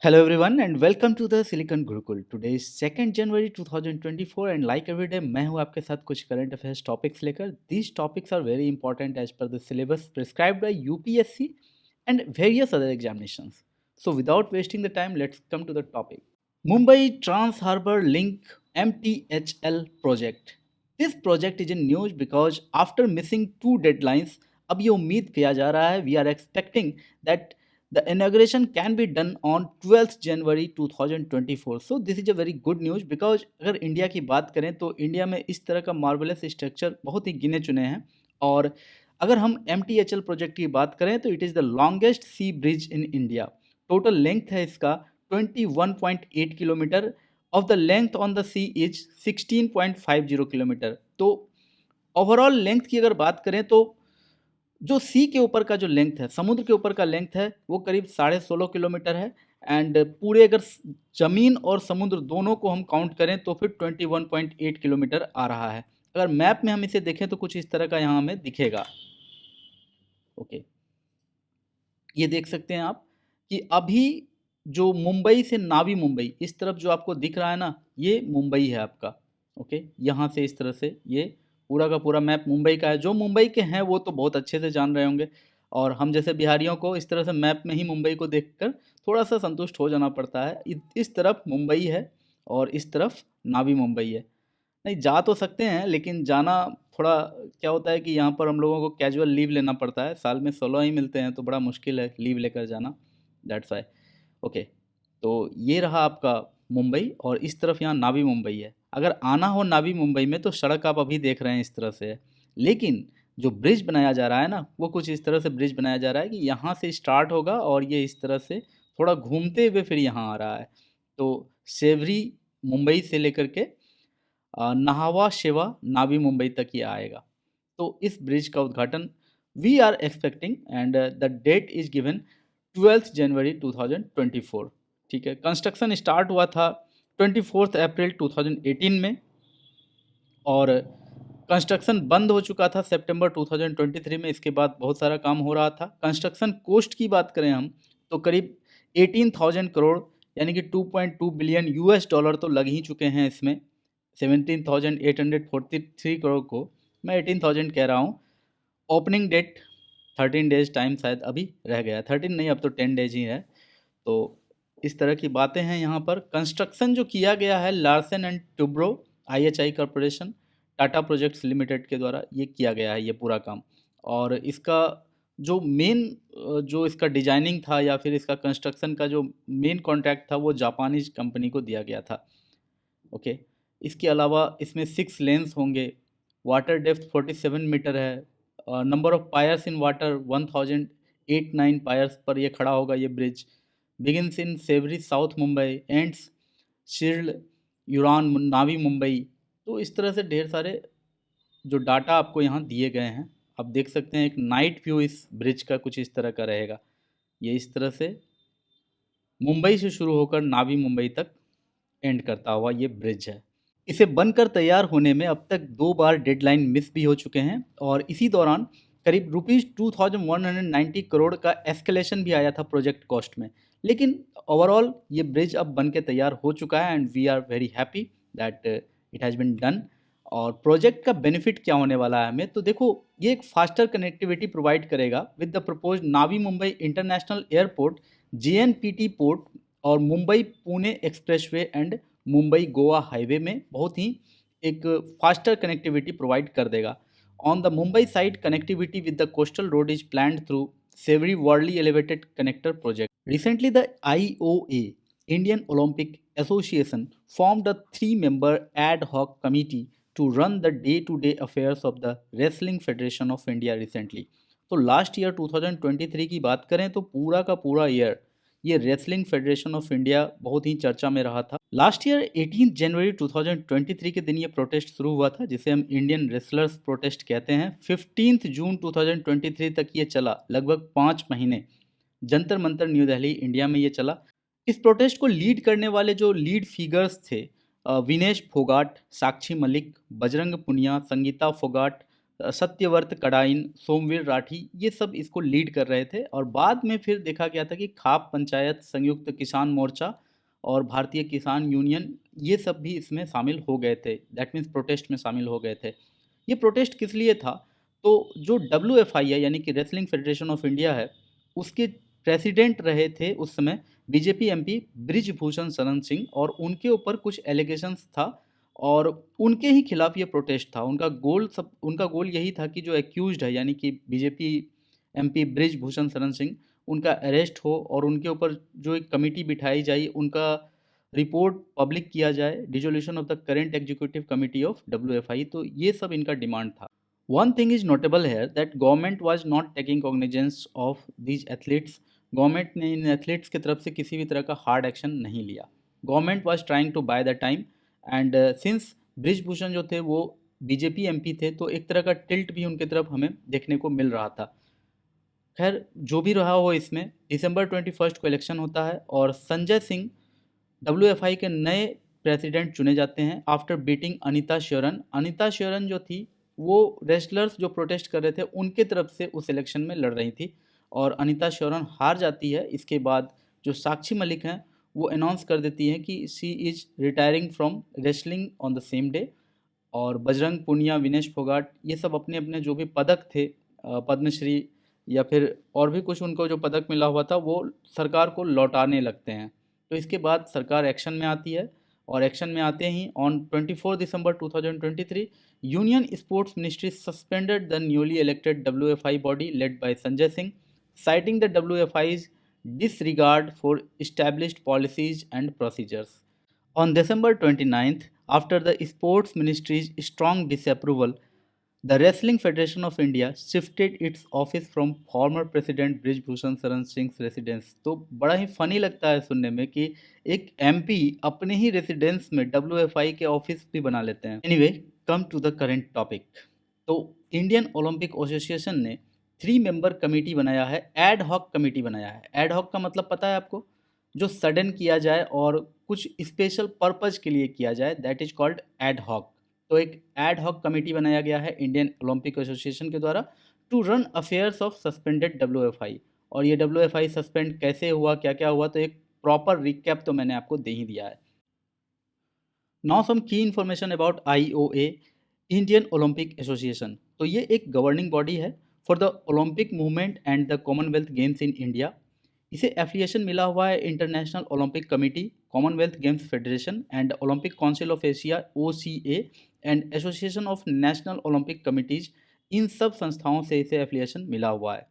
Hello everyone and welcome to the Silicon Gurukul. Today is 2nd January 2024 and like every day मैं हूँ आपके साथ कुछ current affairs topics लेकर. These topics are very important as per the syllabus prescribed by UPSC and various other examinations. So without wasting the time, let's come to the topic. Mumbai Trans Harbour Link MTHL project. This project is in news because after missing two deadlines, अब ये उम्मीद किया जा रहा है, we are expecting that the inauguration can be done on 12th January 2024. So this is a very good news because अगर India की बात करें तो इंडिया में इस तरह का मार्वलस स्ट्रक्चर बहुत ही गिने चुने हैं. और अगर हम MTHL प्रोजेक्ट की बात करें तो it is the longest sea bridge in India. Total length है इसका 21.8 kilometre. Of the length on the sea is 16.50 kilometre. तो ओवरऑल लेंथ की अगर बात करें तो जो सी के ऊपर का जो लेंथ है, समुद्र के ऊपर का लेंथ है, वो करीब 16.5 किलोमीटर है. एंड पूरे अगर ज़मीन और समुद्र दोनों को हम काउंट करें तो फिर 21.8 किलोमीटर आ रहा है. अगर मैप में हम इसे देखें तो कुछ इस तरह का यहाँ हमें दिखेगा. ओके, ये देख सकते हैं आप कि अभी जो मुंबई से नावी मुंबई इस तरफ जो आपको दिख रहा है ना, ये मुंबई है आपका. ओके, यहाँ से इस तरह से ये पूरा का पूरा मैप मुंबई का है. जो मुंबई के हैं वो तो बहुत अच्छे से जान रहे होंगे, और हम जैसे बिहारियों को इस तरह से मैप में ही मुंबई को देखकर थोड़ा सा संतुष्ट हो जाना पड़ता है. इस तरफ मुंबई है और इस तरफ नावी मुंबई है. नहीं, जा तो सकते हैं लेकिन जाना थोड़ा क्या होता है कि यहाँ पर हम लोगों को कैजुअल लीव लेना पड़ता है. साल में 16 ही मिलते हैं तो बड़ा मुश्किल है लीव लेकर जाना. That's why. ओके, तो ये रहा आपका मुंबई और इस तरफ यहाँ नावी मुंबई है. अगर आना हो नावी मुंबई में तो सड़क आप अभी देख रहे हैं इस तरह से है, लेकिन जो ब्रिज बनाया जा रहा है ना, वो कुछ इस तरह से ब्रिज बनाया जा रहा है कि यहाँ से स्टार्ट होगा और ये इस तरह से थोड़ा घूमते हुए फिर यहाँ आ रहा है. तो सेवरी मुंबई से लेकर के नहावा शेवा नावी मुंबई तक ये आएगा. तो इस ब्रिज का उद्घाटन we are expecting and the date is given 12th January 2024. ठीक है, कंस्ट्रक्शन स्टार्ट हुआ था 24 अप्रैल 2018 में और कंस्ट्रक्शन बंद हो चुका था सितंबर 2023 में. इसके बाद बहुत सारा काम हो रहा था. कंस्ट्रक्शन कोस्ट की बात करें हम तो करीब 18,000 करोड़ यानी कि 2.2 बिलियन यूएस डॉलर तो लग ही चुके हैं इसमें. 17,843 करोड़ को मैं 18,000 कह रहा हूँ. ओपनिंग डेट 13 डेज टाइम शायद अभी रह गया. 13 नहीं, अब तो 10 डेज ही है. तो इस तरह की बातें हैं यहाँ पर. कंस्ट्रक्शन जो किया गया है Larsen and Toubro IHI corporation Tata projects limited के द्वारा ये किया गया है ये पूरा काम. और इसका जो मेन जो इसका डिजाइनिंग था या फिर इसका कंस्ट्रक्शन का जो मेन कॉन्ट्रैक्ट था वो जापानीज कंपनी को दिया गया था. ओके, इसके अलावा इसमें 6 लेन्स होंगे. वाटर डेप्थ 47 मीटर है. Number of pierce in water 1089 pierce पर ये खड़ा होगा ये ब्रिज. बिगिन्स इन सेवरी साउथ मुंबई एंड्स शिर्ल यूरान नावी मुंबई. तो इस तरह से ढेर सारे जो डाटा आपको यहाँ दिए गए हैं आप देख सकते हैं. एक नाइट व्यू इस ब्रिज का कुछ इस तरह का रहेगा. ये इस तरह से मुंबई से शुरू होकर नावी मुंबई तक एंड करता हुआ ये ब्रिज है. इसे बनकर तैयार होने में अब तक 2 बार डेडलाइन मिस भी हो चुके हैं और इसी दौरान करीब ₹2190 करोड़ का एस्केलेशन भी आया था प्रोजेक्ट कॉस्ट में. लेकिन ओवरऑल ये ब्रिज अब बन के तैयार हो चुका है and we are very happy that it has been done. और प्रोजेक्ट का बेनिफिट क्या होने वाला है हमें, तो देखो ये एक फास्टर कनेक्टिविटी प्रोवाइड करेगा with the propose Navi Mumbai international airport, JNPT port और Mumbai Pune expressway and Mumbai Goa highway में बहुत ही एक फास्टर कनेक्टिविटी प्रोवाइड कर देगा. On the Mumbai side connectivity with the coastal road is planned through Sewri worldly elevated connector project. Recently the IOA Indian Olympic Association formed a 3-member ad hoc committee to run the day-to-day affairs of the Wrestling Federation of India recently. तो last year 2023 की बात करें तो पूरा का पूरा year ये wrestling federation of India बहुत ही चर्चा में रहा था. लास्ट ईयर 18 जनवरी 2023 के दिन ये प्रोटेस्ट शुरू हुआ था जिसे हम इंडियन रेसलर्स प्रोटेस्ट कहते हैं. 15 जून 2023 तक ये चला, लगभग 5 महीने. जंतर मंतर न्यू दिल्ली इंडिया में ये चला. इस प्रोटेस्ट को लीड करने वाले जो लीड फिगर्स थे विनेश फोगाट, साक्षी मलिक, बजरंग पुनिया, संगीता फोगाट, सत्यव्रत कडाइन, सोमवीर राठी, ये सब इसको लीड कर रहे थे। और बाद में फिर देखा गया था कि खाप पंचायत, संयुक्त किसान मोर्चा और भारतीय किसान यूनियन, ये सब भी इसमें शामिल हो गए थे। दैट मीन्स प्रोटेस्ट में शामिल हो गए थे। ये प्रोटेस्ट किस लिए था? तो जो WFI है, यानी कि रेसलिंग फेडरेशन ऑफ इंडिया है, उसके प्रेसिडेंट रहे थे उस समय बीजेपी MP ब्रिजभूषण शरण सिंह, और उनके ऊपर कुछ एलिगेशंस था और उनके ही खिलाफ ये प्रोटेस्ट था। उनका गोल यही था कि जो एक्यूज्ड है, यानी कि बीजेपी MP ब्रिजभूषण शरण सिंह, उनका अरेस्ट हो और उनके ऊपर जो एक कमेटी बिठाई जाए, उनका रिपोर्ट पब्लिक किया जाए, dissolution of the current executive committee of WFI। तो ये सब इनका डिमांड था। वन थिंग इज नोटेबल है that government was not taking cognizance of these athletes. Government ने इन एथलीट्स की तरफ से किसी भी तरह का हार्ड एक्शन नहीं लिया। Government was trying to buy the time, and since Brij Bhushan जो थे वो बीजेपी MP थे, तो एक तरह का टिल्ट भी उनकी तरफ हमें देखने को मिल रहा था। खैर, जो भी रहा हो, इसमें दिसंबर 21 को इलेक्शन होता है और संजय सिंह WFI के नए प्रेसिडेंट चुने जाते हैं आफ्टर बीटिंग अनीता श्योरन। अनीता श्योरन जो थी, वो रेसलर्स जो प्रोटेस्ट कर रहे थे उनके तरफ से उस इलेक्शन में लड़ रही थी, और अनीता श्योरन हार जाती है। इसके बाद जो साक्षी मलिक हैं, वो अनाउंस कर देती हैं कि she is retiring from wrestling on the same day. और बजरंग पुनिया, विनेश फोगाट, ये सब अपने अपने जो भी पदक थे, पद्मश्री या फिर और भी कुछ उनको जो पदक मिला हुआ था, वो सरकार को लौटाने लगते हैं। तो इसके बाद सरकार एक्शन में आती है, और एक्शन में आते ही ऑन 24 दिसंबर 2023 union sports ministry suspended the newly elected WFI body led by Sanjay Singh, citing the WFI's disregard for established policies and procedures. On December 29th, after the Sports Ministry's strong disapproval, the Wrestling Federation of India shifted its office from former President Brijbhushan Saran Singh's residence। तो बड़ा ही funny लगता है सुनने में कि एक MP अपने ही रेसिडेंस में WFI के ऑफिस भी बना लेते हैं। Anyway, come to the current topic. तो इंडियन ओलंपिक एसोसिएशन ने 3 मेंबर कमेटी बनाया है, एड हॉक कमेटी बनाया है। एड हॉक का मतलब पता है आपको? जो सडन किया जाए और कुछ स्पेशल पर्पज के लिए किया जाए, that is called ad hoc. तो एक एड हॉक कमेटी बनाया गया है इंडियन ओलंपिक एसोसिएशन के द्वारा to run affairs of suspended WFI। और ये WFI सस्पेंड कैसे हुआ, क्या क्या हुआ, तो एक प्रॉपर रिकैप तो मैंने आपको दे ही दिया है। नाउ सम की information about IOA, Indian Olympic Association. तो ये एक गवर्निंग बॉडी है for the Olympic movement and the Commonwealth Games in India. इसे एफिलिएशन मिला हुआ है International Olympic Committee, Commonwealth Games Federation and Olympic Council of Asia OCA and Association of National Olympic Committees. इन सब संस्थाओं से इसे एफिलिएशन मिला हुआ है।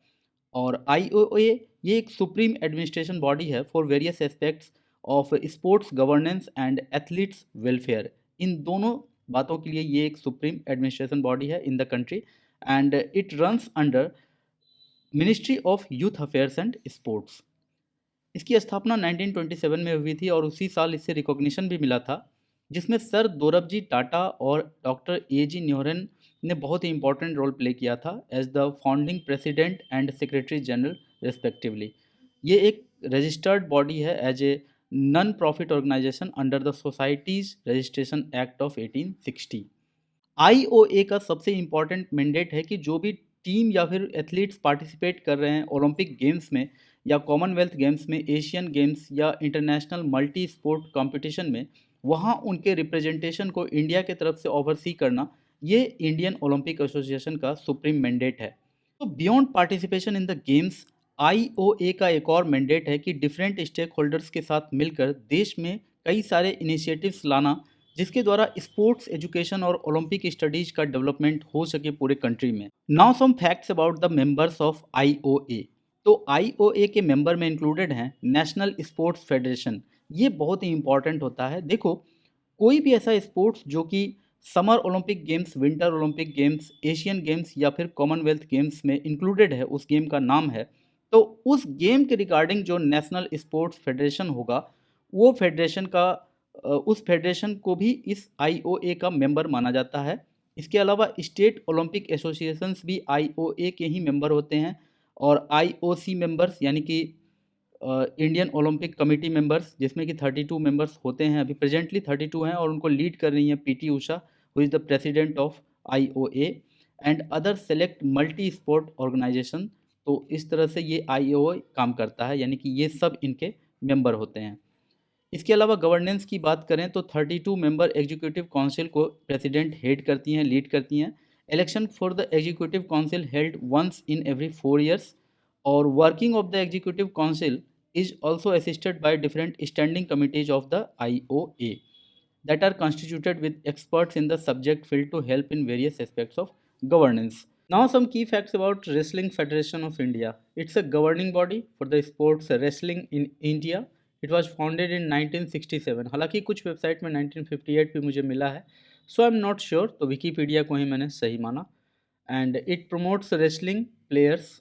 और IOA ये एक सुप्रीम एडमिनिस्ट्रेशन बॉडी है for various aspects of sports governance and athletes welfare. इन दोनों बातों के लिए ये एक सुप्रीम एडमिनिस्ट्रेशन बॉडी है in the country, and it runs under ministry of youth affairs and sports. इसकी स्थापना 1927 में हुई थी और उसी साल इससे रिकॉग्निशन भी मिला था, जिसमें सर दोरबजी टाटा और डॉक्टर AG न्योरेन ने बहुत ही इंपॉर्टेंट रोल प्ले किया था as the founding president and secretary general respectively. ये एक रजिस्टर्ड बॉडी है as a non profit organisation under the societies registration act of 1860। IOA का सबसे इम्पॉर्टेंट मैंडेट है कि जो भी टीम या फिर एथलीट्स पार्टिसिपेट कर रहे हैं ओलंपिक गेम्स में या कॉमनवेल्थ गेम्स में, एशियन गेम्स या इंटरनेशनल मल्टी स्पोर्ट कंपटीशन में, वहाँ उनके रिप्रेजेंटेशन को इंडिया के तरफ से ओवरसी करना, ये इंडियन ओलंपिक एसोसिएशन का सुप्रीम मैंडेट है। तो beyond participation in the games, IOA का एक और मैंडेट है कि डिफरेंट स्टेक होल्डर्स के साथ मिलकर देश में कई सारे इनिशिएटिव्स लाना, जिसके द्वारा स्पोर्ट्स एजुकेशन और ओलंपिक स्टडीज का डेवलपमेंट हो सके पूरे कंट्री में। Now some facts about the members of IOA। तो IOA के मेंबर में इंक्लूडेड हैं नेशनल स्पोर्ट्स फेडरेशन। ये बहुत ही इंपॉर्टेंट होता है। देखो, कोई भी ऐसा स्पोर्ट्स जो कि summer Olympic games, winter Olympic games, Asian games या फिर कॉमनवेल्थ गेम्स में इंक्लूडेड है, उस गेम का नाम है, तो उस गेम के रिगार्डिंग जो नेशनल स्पोर्ट्स फेडरेशन होगा, वो फेडरेशन का उस फेडरेशन को भी इस IOA का मेंबर माना जाता है। इसके अलावा स्टेट ओलंपिक एसोसिएशंस भी IOA के ही मेंबर होते हैं, और IOC मेंबर्स यानी कि इंडियन ओलंपिक कमेटी मेंबर्स, जिसमें कि 32 मेंबर्स होते हैं, अभी प्रेजेंटली 32 हैं, और उनको लीड कर रही हैं PT Usha, who is the president of IOA। And other select multi sport organisation. तो इस तरह से ये IOA काम करता है, यानी कि ये सब इनके मेंबर होते हैं। इसके अलावा गवर्नेंस की बात करें तो 32 मेंबर एग्जीक्यूटिव काउंसिल को प्रेसिडेंट हेड करती हैं, लीड करती हैं। Election for the executive council held once in every 4 years, और working of the executive council is also assisted by different standing committees of the IOA that are constituted with experts in the subject field to help in various aspects of governance. Now, some key facts about Wrestling Federation of India. It's a governing body for the sports wrestling in India. It was founded in 1967. हालांकि कुछ website में 1958 भी मुझे मिला है, so I am not sure, तो Wikipedia को ही मैंने सही माना। And it promotes wrestling players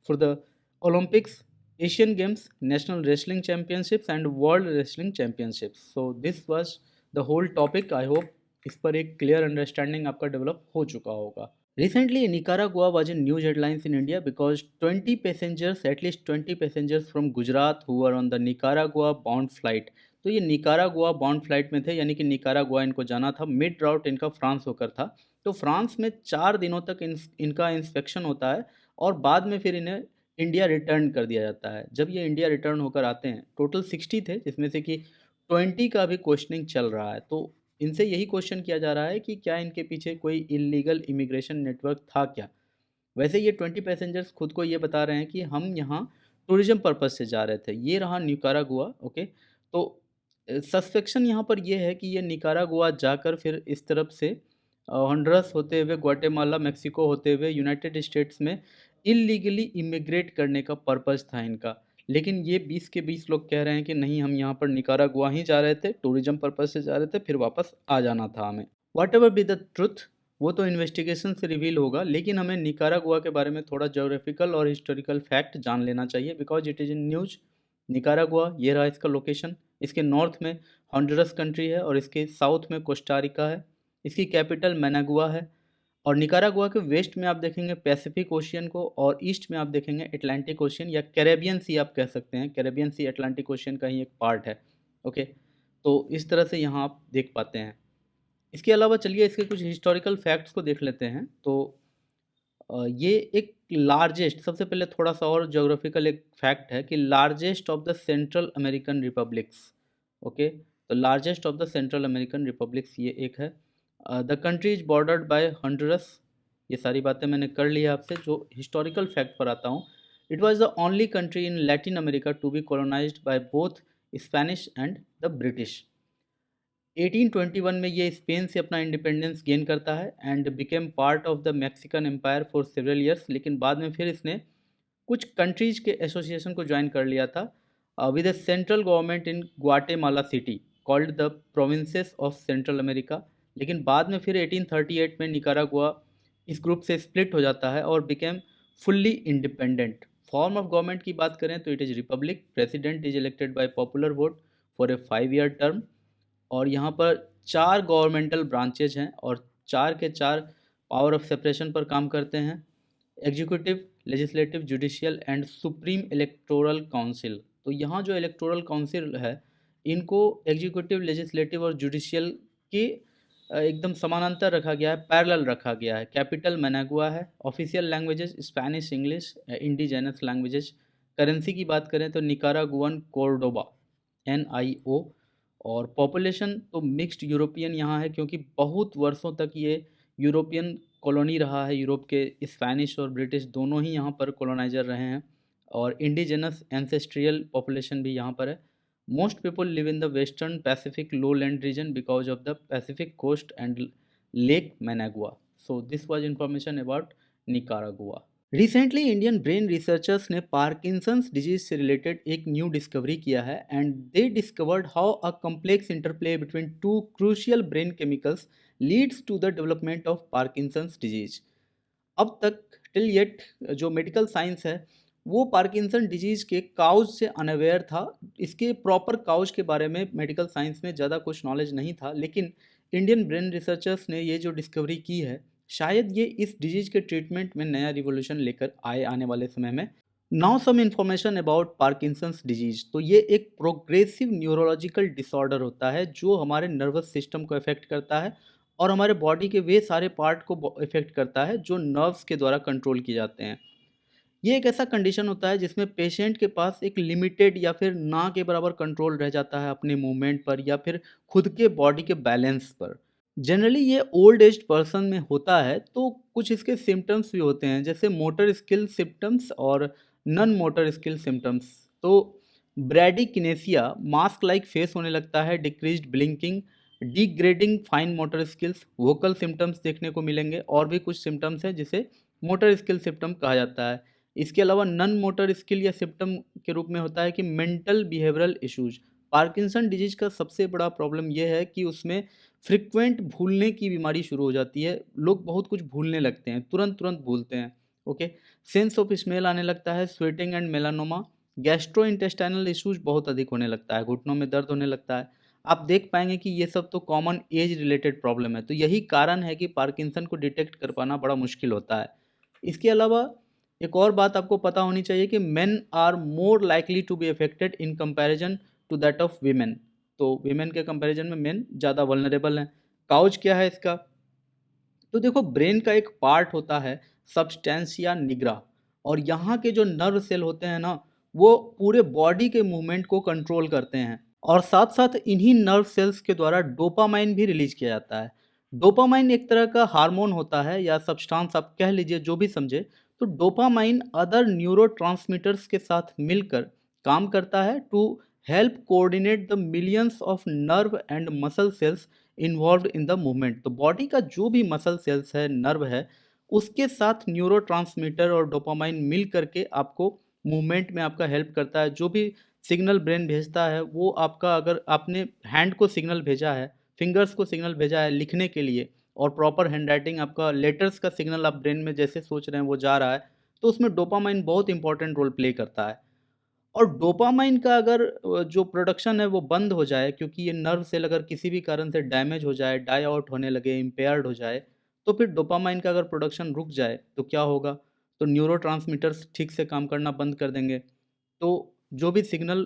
for the Olympics, Asian Games, national wrestling championships and world wrestling championships. So this was the whole topic. I hope इस पर एक clear understanding आपका डेवलप हो चुका होगा। Recently, Nicaragua was in news headlines in India because 20 passengers, at least 20 passengers from Gujarat who were on the Nicaragua bound flight, तो ये Nicaragua bound flight में थे, यानी कि निकारागुआ इनको जाना था, मिड राउट इनका फ्रांस होकर था। तो फ्रांस में 4 दिनों तक इनका इंस्पेक्शन होता है और बाद में फिर इन्हें इंडिया रिटर्न कर दिया जाता है। जब ये इंडिया रिटर्न होकर आते हैं, टोटल 60 थे, जिसमें से कि 20 का भी क्वेश्चनिंग चल रहा है। तो इनसे यही क्वेश्चन किया जा रहा है कि क्या इनके पीछे कोई इलीगल इमिग्रेशन नेटवर्क था क्या। वैसे ये 20 पैसेंजर्स खुद को ये बता रहे हैं कि हम यहाँ टूरिज्म पर्पज से जा रहे थे। ये रहा निकारागुआ। ओके, तो सस्पेक्शन यहाँ पर ये है कि ये निकारागुआ जाकर फिर इस तरफ से हॉन्डुरस होते हुए, ग्वाटेमाला, मेक्सिको होते हुए यूनाइटेड स्टेट्स में इलीगली इमिग्रेट करने का पर्पज़ था इनका। लेकिन ये 20 के 20 लोग कह रहे हैं कि नहीं, हम यहाँ पर निकारागुआ ही जा रहे थे, टूरिज्म पर्पज़ से जा रहे थे, फिर वापस आ जाना था हमें। What ever be the truth, वो तो इन्वेस्टिगेशन से रिवील होगा, लेकिन हमें निकारागुआ के बारे में थोड़ा ज्योग्राफिकल और हिस्टोरिकल फैक्ट जान लेना चाहिए, because it is in news. Nicaragua, ये रहा इसका लोकेशन। इसके नॉर्थ में हॉन्डुरस कंट्री है और इसके साउथ में कोस्टारिका है। इसकी कैपिटल मैनागुआ है। और निकारागुआ के वेस्ट में आप देखेंगे पैसिफिक ओशियन को, और ईस्ट में आप देखेंगे अटलांटिक ओशियन, या कैरेबियन सी आप कह सकते हैं। कैरेबियन सी अटलांटिक ओशियन का ही एक पार्ट है। ओके, तो इस तरह से यहाँ आप देख पाते हैं। इसके अलावा चलिए इसके कुछ हिस्टोरिकल फैक्ट्स को देख लेते हैं। तो ये एक लार्जेस्ट, सबसे पहले थोड़ा सा और ज्योग्राफिकल एक फैक्ट है कि largest of the Central American republics. Okay, तो largest of the Central American republics ये एक है। The country is bordered by Honduras. ये सारी बातें मैंने कर ली है आपसे। जो हिस्टोरिकल फैक्ट पर आता हूँ, it was the only country in Latin America to be colonised by both Spanish and the British. 1821 में ये स्पेन से अपना इंडिपेंडेंस गेन करता है and became part of the Mexican empire for several years. लेकिन बाद में फिर इसने कुछ कंट्रीज के एसोसिएशन को ज्वाइन कर लिया था with the central government in Guatemala city called the provinces of central America. लेकिन बाद में फिर 1838 में निकारागुआ इस ग्रुप से स्प्लिट हो जाता है और became fully independent. Form of government की बात करें तो it is Republic. President is elected by popular vote for a 5 year term. और यहाँ पर 4 गवर्नमेंटल ब्रांचेज हैं और 4 के 4 पावर ऑफ सेपरेशन पर काम करते हैं। Executive, legislative, judicial and supreme electoral council. तो यहाँ जो इलेक्टोरल काउंसिल है, इनको एग्जीक्यूटिव, लेजिस्लेटिव और जुडिशियल के एकदम समानांतर रखा गया है, पैरेलल रखा गया है। कैपिटल मैनागुआ है। Official languages Spanish, English, indigenous languages. Currency की बात करें तो निकारागुअन कोर्डोबा, NIO। और पॉपुलेशन तो मिक्स्ड यूरोपियन यहाँ है, क्योंकि बहुत वर्षों तक ये यूरोपियन कॉलोनी रहा है। यूरोप के स्पेनिश और ब्रिटिश दोनों ही यहाँ पर कॉलोनाइजर रहे हैं। और इंडिजिनस एंसेस्ट्रियल पॉपुलेशन भी यहाँ पर है। Most people live in the western Pacific lowland region because of the Pacific coast and Lake Managua. So this was information about Nicaragua. Recently Indian brain researchers ने Parkinson's disease से related एक new discovery किया है and they discovered how a complex interplay between 2 crucial brain chemicals leads to the development of Parkinson's disease. अब तक till yet जो medical science है वो पार्किंसन डिजीज़ के काउज से अनअवेयर था। इसके प्रॉपर काउज के बारे में मेडिकल साइंस में ज़्यादा कुछ नॉलेज नहीं था। लेकिन इंडियन ब्रेन रिसर्चर्स ने ये जो डिस्कवरी की है, शायद ये इस डिजीज़ के ट्रीटमेंट में नया रिवोल्यूशन लेकर आए आने वाले समय में। Now some information about Parkinson's disease. तो ये एक प्रोग्रेसिव न्यूरोलॉजिकल डिसऑर्डर होता है जो हमारे नर्वस सिस्टम को अफेक्ट करता है और हमारे बॉडी के वे सारे पार्ट को इफ़ेक्ट करता है जो नर्व्स के द्वारा कंट्रोल किए जाते हैं। ये एक ऐसा कंडीशन होता है जिसमें पेशेंट के पास एक लिमिटेड या फिर ना के बराबर कंट्रोल रह जाता है अपने मूवमेंट पर या फिर खुद के बॉडी के बैलेंस पर। जनरली ये ओल्ड एज पर्सन में होता है, तो कुछ इसके सिम्टम्स भी होते हैं जैसे मोटर स्किल सिम्टम्स और नॉन मोटर स्किल सिम्टम्स। तो ब्रैडिकिनेसिया मास्क लाइक फेस होने लगता है, decreased blinking, degrading fine motor skills, vocal symptoms देखने को मिलेंगे और भी कुछ सिम्टम्स हैं जिसे मोटर स्किल सिम्टम कहा जाता है। इसके अलावा नॉन मोटर स्किल या सिम्टम के रूप में होता है कि mental behavioural issues. Parkinson disease का सबसे बड़ा प्रॉब्लम यह है कि उसमें फ्रिक्वेंट भूलने की बीमारी शुरू हो जाती है। लोग बहुत कुछ भूलने लगते हैं, तुरंत तुरंत भूलते हैं। ओके, सेंस ऑफ स्मेल आने लगता है, sweating and melanoma, gastro intestinal issues बहुत अधिक होने लगता है, घुटनों में दर्द होने लगता है। आप देख पाएंगे कि ये सब तो कॉमन एज रिलेटेड प्रॉब्लम है, तो यही कारण है कि पार्किंसन को डिटेक्ट कर पाना बड़ा मुश्किल होता है। इसके अलावा एक और बात आपको पता होनी चाहिए कि men are more likely to be affected in comparison to that of women. तो वीमेन के कंपैरिजन में मेन ज़्यादा वल्नरेबल हैं। काउज क्या है इसका? तो देखो, ब्रेन का एक पार्ट होता है सब्सटेंसिया निग्रा, और यहाँ के जो नर्व सेल होते हैं ना, वो पूरे बॉडी के मूवमेंट को कंट्रोल करते हैं। और साथ साथ इन्हीं नर्व सेल्स के द्वारा डोपामाइन भी रिलीज किया जाता है। डोपामाइन एक तरह का हार्मोन होता है या सब्सटेंस, आप कह लीजिए, जो भी समझे। तो डोपामाइन अदर न्यूरोट्रांसमीटर्स के साथ मिलकर काम करता है to help coordinate the millions of nerve and muscle cells involve in the movement. तो बॉडी का जो भी मसल सेल्स है, नर्व है, उसके साथ न्यूरोट्रांसमीटर और डोपामाइन मिल करके आपको मूवमेंट में आपका हेल्प करता है। जो भी सिग्नल ब्रेन भेजता है वो आपका, अगर आपने हैंड को सिग्नल भेजा है, फिंगर्स को सिग्नल भेजा है लिखने के लिए, और प्रॉपर हैंड राइटिंग, आपका लेटर्स का सिग्नल आप ब्रेन में जैसे सोच रहे हैं वो जा रहा है, तो उसमें डोपामाइन बहुत इंपॉर्टेंट रोल प्ले करता है। और डोपामाइन का अगर जो प्रोडक्शन है वो बंद हो जाए, क्योंकि ये नर्व सेल अगर किसी भी कारण से डैमेज हो जाए, डाई आउट होने लगे, इम्पेयर्ड हो जाए, तो फिर डोपामाइन का अगर प्रोडक्शन रुक जाए तो क्या होगा? तो न्यूरोट्रांसमीटर्स ठीक से काम करना बंद कर देंगे। तो जो भी सिग्नल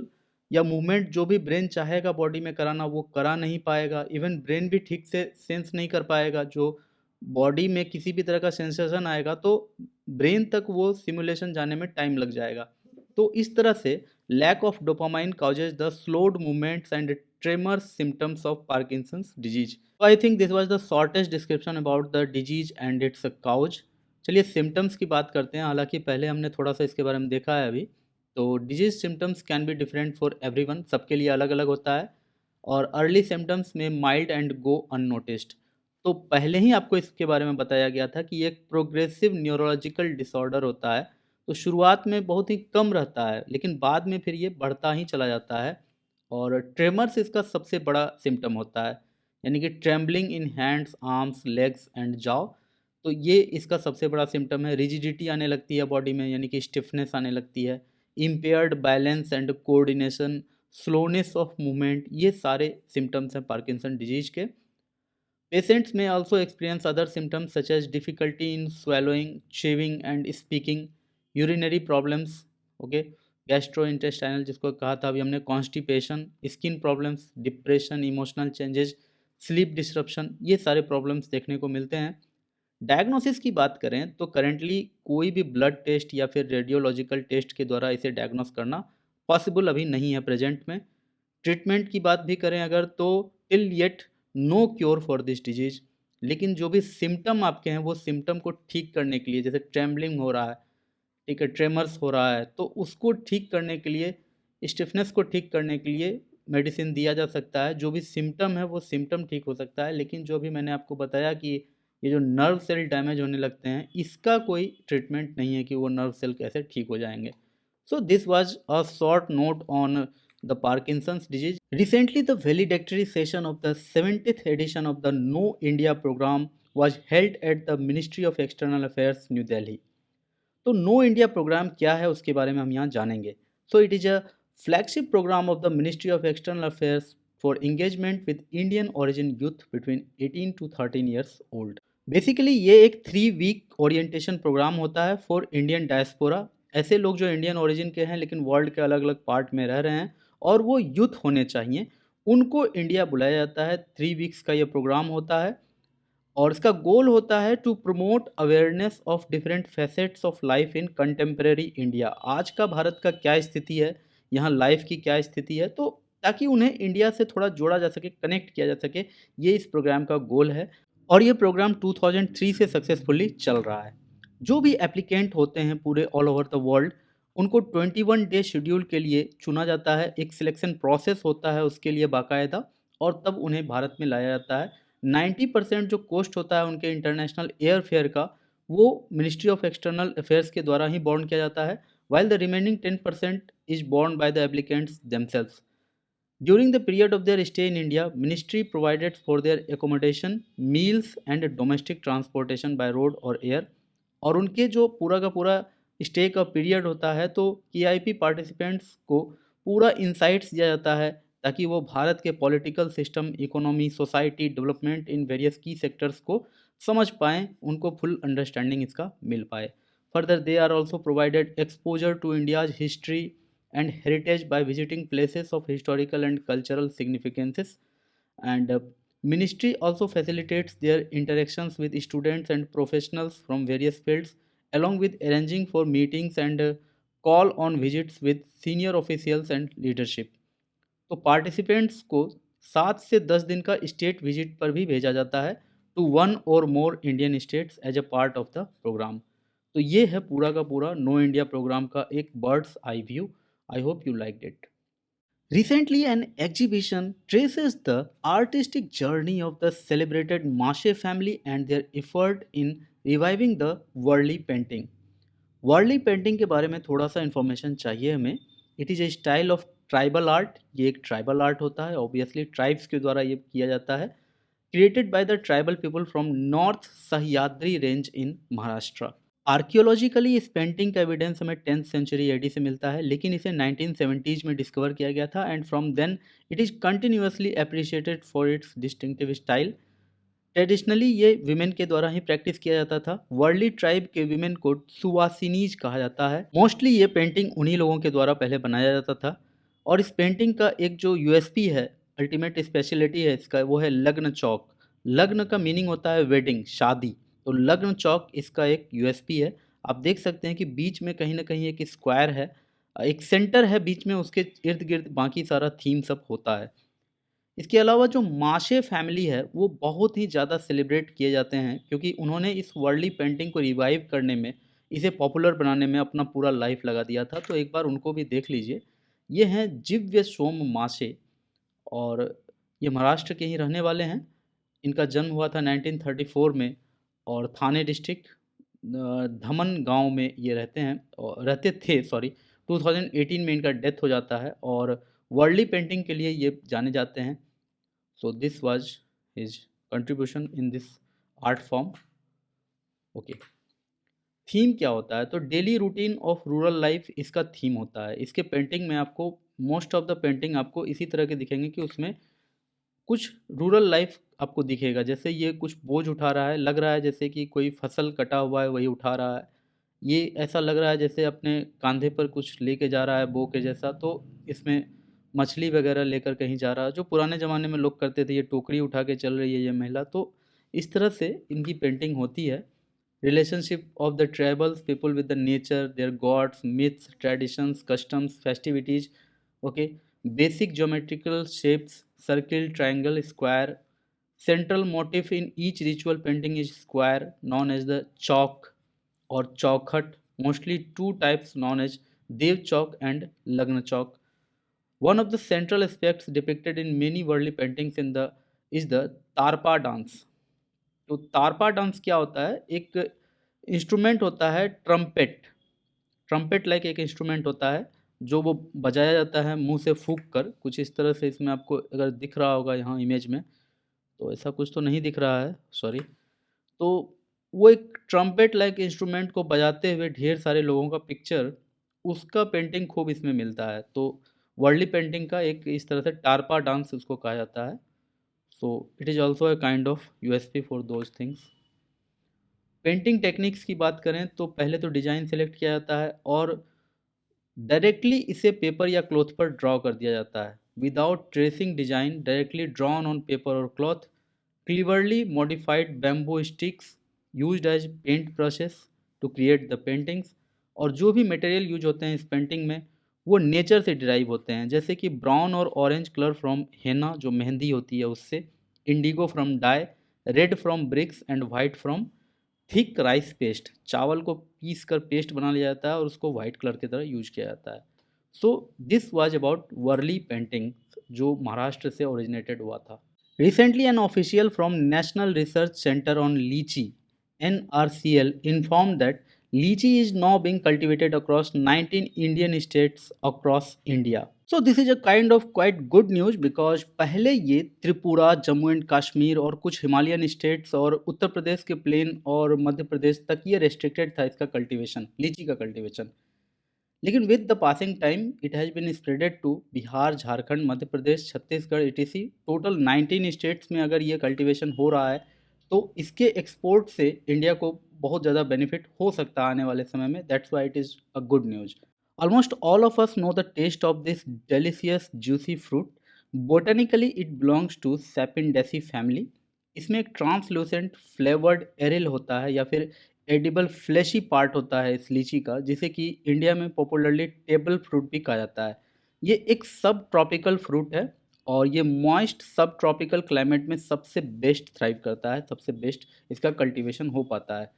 या मूवमेंट जो भी ब्रेन चाहेगा बॉडी में कराना, वो करा नहीं पाएगा। इवन ब्रेन भी ठीक से सेंस नहीं कर पाएगा। जो बॉडी में किसी भी तरह का सेंसेशन आएगा तो ब्रेन तक वो सिमुलेशन जाने में टाइम लग जाएगा। तो इस तरह से lack of dopamine causes the slowed movements and tremors symptoms of Parkinson's disease. So I think this was the shortest description about the disease and its cause. चलिए सिम्टम्स की बात करते हैं। हालांकि पहले हमने थोड़ा सा इसके बारे में देखा है अभी। तो disease symptoms can be different for everyone, सबके लिए अलग अलग होता है। और अर्ली सिम्टम्स में माइल्ड एंड गो अननोटिस्ड। तो पहले ही आपको इसके बारे में बताया गया था कि ये एक प्रोग्रेसिव न्यूरोलॉजिकल डिसऑर्डर होता है। तो शुरुआत में बहुत ही कम रहता है, लेकिन बाद में फिर ये बढ़ता ही चला जाता है। और ट्रेमर्स इसका सबसे बड़ा सिम्टम होता है, यानी कि trembling in hands, arms, legs and जाव। तो ये इसका सबसे बड़ा सिम्टम है। रिजिडिटी आने लगती है बॉडी में, यानी कि स्टिफनेस आने लगती है। Impaired balance and coordination, slowness of movement, ये सारे सिम्टम्स हैं पार्किंसन डिजीज के। Patients may also experience other symptoms such as difficulty in swallowing, chewing and speaking, urinary problems, okay, gastrointestinal जिसको कहा था अभी हमने, constipation, skin problems, depression, emotional changes, sleep disruption, ये सारे प्रॉब्लम्स देखने को मिलते हैं। डायग्नोसिस की बात करें तो करेंटली कोई भी ब्लड टेस्ट या फिर रेडियोलॉजिकल टेस्ट के द्वारा इसे डायग्नोस करना पॉसिबल अभी नहीं है प्रेजेंट में। ट्रीटमेंट की बात भी करें अगर, तो till yet no cure for this disease. लेकिन जो भी सिम्टम आपके हैं वो सिम्टम को ठीक करने के लिए, जैसे ट्रेम्बलिंग हो रहा है, ठीक है, ट्रेमर्स हो रहा है, तो उसको ठीक करने के लिए, स्टिफनेस को ठीक करने के लिए मेडिसिन दिया जा सकता है। जो भी सिम्टम है वो सिम्टम ठीक हो सकता है, लेकिन जो भी मैंने आपको बताया कि ये जो नर्व सेल डैमेज होने लगते हैं, इसका कोई ट्रीटमेंट नहीं है कि वो नर्व सेल कैसे ठीक हो जाएंगे। So this was a short note on the Parkinson's disease. Recently, the valedictory session of the 70th edition of the No India program was held at the Ministry of External Affairs, New Delhi. तो know India programme क्या है उसके बारे में हम यहाँ जानेंगे। So it is a flagship programme of the Ministry of External Affairs for engagement with Indian origin youth between 18 to 13 years old. Basically ये एक 3 वीक ओरिएंटेशन प्रोग्राम होता है फॉर इंडियन डायस्पोरा। ऐसे लोग जो इंडियन ओरिजिन के हैं लेकिन वर्ल्ड के अलग अलग पार्ट में रह रहे हैं और वो यूथ होने चाहिए, उनको इंडिया बुलाया जाता है। 3 वीक्स का ये प्रोग्राम होता है। और इसका गोल होता है to promote awareness of different facets of life in contemporary India. आज का भारत का क्या स्थिति है, यहाँ लाइफ की क्या स्थिति है, तो ताकि उन्हें इंडिया से थोड़ा जोड़ा जा सके, कनेक्ट किया जा सके, ये इस प्रोग्राम का गोल है। और ये प्रोग्राम 2003 से सक्सेसफुली चल रहा है। जो भी एप्लीकेंट होते हैं पूरे ऑल ओवर द वर्ल्ड, उनको 21 डे शेड्यूल के लिए चुना जाता है, एक सिलेक्शन प्रोसेस होता है उसके लिए बाकायदा, और तब उन्हें भारत में लाया जाता है। 90% जो कॉस्ट होता है उनके इंटरनेशनल एयर फेयर का, वो मिनिस्ट्री ऑफ एक्सटर्नल अफेयर्स के द्वारा ही बॉर्न किया जाता है, while the remaining 10% is borne by the applicants themselves. During the period of their stay in India, ministry provided for their accommodation, meals and domestic transportation by road or air. और उनके जो पूरा का पूरा stay का period होता है, तो KIP पार्टिसिपेंट्स को पूरा इंसाइट्स दिया जाता है ताकि वो भारत के political system, economy, society, development in various की सेक्टर्स को समझ पाएँ, उनको फुल अंडरस्टैंडिंग इसका मिल पाए। Further, they are also provided exposure to India's history and heritage by visiting places of historical and cultural significances. And ministry also facilitates their interactions with students and professionals from various fields, along with arranging for meetings and call on visits with senior officials and leadership. तो participants को 7 से 10 दिन का state visit पर भी भेजा जाता है to one or more Indian states as a part of the programme. तो ये है पूरा का पूरा नो इंडिया प्रोग्राम का एक birds eye view. I hope you like it. Recently, an exhibition traces the artistic journey of the celebrated Mashe family and their effort in reviving the Warli painting. Warli painting के बारे में थोड़ा सा information चाहिए हमें। It is a style of tribal art. ये एक tribal art होता है, ऑब्वियसली ट्राइब्स के द्वारा ये किया जाता है। Created by the tribal people from north Sahyadri range in Maharashtra. Archaeologically इस पेंटिंग का एविडेंस हमें 10th सेंचुरी एडी से मिलता है, लेकिन इसे 1970s में डिस्कवर किया गया था, and from then it is continuously appreciated for its distinctive style. Traditionally ये विमेन के द्वारा ही प्रैक्टिस किया जाता था। वर्ली ट्राइब के विमेन को सुवासिनीज कहा जाता है। मोस्टली ये पेंटिंग उन्हीं लोगों के द्वारा पहले बनाया जाता था। और इस पेंटिंग का एक जो यूएसपी है, अल्टीमेट स्पेशलिटी है इसका, वो है लग्न चौक। लग्न का मीनिंग होता है वेडिंग, शादी। तो लग्न चौक इसका एक यूएसपी है। आप देख सकते हैं कि बीच में कहीं ना कहीं एक स्क्वायर है, एक सेंटर है बीच में, उसके इर्द गिर्द बाकी सारा थीम सब होता है। इसके अलावा जो माशे फैमिली है वो बहुत ही ज़्यादा सेलिब्रेट किए जाते हैं, क्योंकि उन्होंने इस वर्ली पेंटिंग को रिवाइव करने में, इसे पॉपुलर बनाने में अपना पूरा लाइफ लगा दिया था। तो एक बार उनको भी देख लीजिए। ये हैं जिव्य सोम माशे, और ये महाराष्ट्र के ही रहने वाले हैं। इनका जन्म हुआ था 1934 में, और थाने डिस्ट्रिक्ट धमन गांव में ये रहते हैं, और रहते थे, सॉरी। 2018 में इनका डेथ हो जाता है, और वर्ली पेंटिंग के लिए ये जाने जाते हैं। So this was his contribution in this art form. Okay. Theme क्या होता है? तो daily routine of rural life इसका थीम होता है। इसके पेंटिंग में आपको, मोस्ट ऑफ द पेंटिंग आपको इसी तरह के दिखेंगे कि उसमें कुछ रूरल लाइफ आपको दिखेगा। जैसे ये कुछ बोझ उठा रहा है, लग रहा है जैसे कि कोई फसल कटा हुआ है वही उठा रहा है। ये ऐसा लग रहा है जैसे अपने कंधे पर कुछ लेके जा रहा है बो के जैसा। तो इसमें मछली वगैरह लेकर कहीं जा रहा है, जो पुराने ज़माने में लोग करते थे। ये टोकरी उठा के चल रही है ये महिला। तो इस तरह से इनकी पेंटिंग होती है। Relationship of the tribals people with the nature, their gods, myths, traditions, customs, festivities. Okay. Basic geometrical shapes, circle, triangle, square. Central motif in each ritual painting is square, known as the chalk or chaukhut. Mostly two types known as Dev chalk and Lagna chalk. One of the central aspects depicted in many worldly paintings is the tarpa dance. तो Tarpa dance क्या होता है? एक instrument होता है trumpet. Trumpet like एक instrument होता है जो वो बजाया जाता है मुंह से फूंक कर। कुछ इस तरह से इसमें आपको अगर दिख रहा होगा यहाँ इमेज में, तो ऐसा कुछ तो नहीं दिख रहा है, सॉरी। तो वो एक ट्रम्पेट लाइक इंस्ट्रूमेंट को बजाते हुए ढेर सारे लोगों का पिक्चर, उसका पेंटिंग खूब इसमें मिलता है। तो वर्ली पेंटिंग का एक इस तरह से टारपा डांस उसको कहा जाता है। सो it is also a kind of USP for those things. Painting techniques की बात करें तो पहले तो डिज़ाइन सेलेक्ट किया जाता है, और डायरेक्टली इसे पेपर या क्लॉथ पर ड्रॉ कर दिया जाता है। Without tracing design, directly drawn on paper और cloth. cleverly modified bamboo sticks used as paint brushes to create the paintings। और जो भी मटेरियल यूज होते हैं इस पेंटिंग में वो नेचर से डिराइव होते हैं, जैसे कि ब्राउन और ऑरेंज कलर फ्रॉम हेना जो मेहंदी होती है उससे, indigo from dye, red from bricks and white from thick rice paste. चावल को पीस कर पेस्ट बना लिया जाता है और उसको वाइट कलर की तरह यूज किया जाता है। So this was about Warli painting जो महाराष्ट्र से ओरिजिनेटेड हुआ था। Recently, an official from National Research Center on Lychee (NRCL) informed that lychee is now being cultivated across 19 Indian states across India. So this is a kind of quite good news because पहले ये Tripura, Jammu and Kashmir और कुछ Himalayan states और उत्तर प्रदेश के plane और मध्य प्रदेश तक ये restricted था इसका कल्टीवेशन, लीची का कल्टीवेशन। लेकिन with the passing time it has been spreaded to Bihar, Jharkhand, Madhya Pradesh, Chhattisgarh etc। Total 19 states में अगर ये कल्टीवेशन हो रहा है तो इसके एक्सपोर्ट से इंडिया को बहुत ज़्यादा बेनिफिट हो सकता है आने वाले समय में। That's why it is a good news. Almost all of us know the taste of this delicious juicy fruit. Botanically it belongs to Sapindaceae family. इसमें एक ट्रांसलूसेंट फ्लेवर्ड एरिल होता है या फिर एडिबल फ्लैशी पार्ट होता है इस लीची का, जिसे कि इंडिया में पॉपुलरली टेबल फ्रूट भी कहा जाता है। ये एक सब ट्रॉपिकल फ्रूट है और ये मॉइस्ट सब ट्रॉपिकल क्लाइमेट में सबसे बेस्ट थ्राइव करता है, सबसे बेस्ट इसका कल्टीवेशन हो पाता है।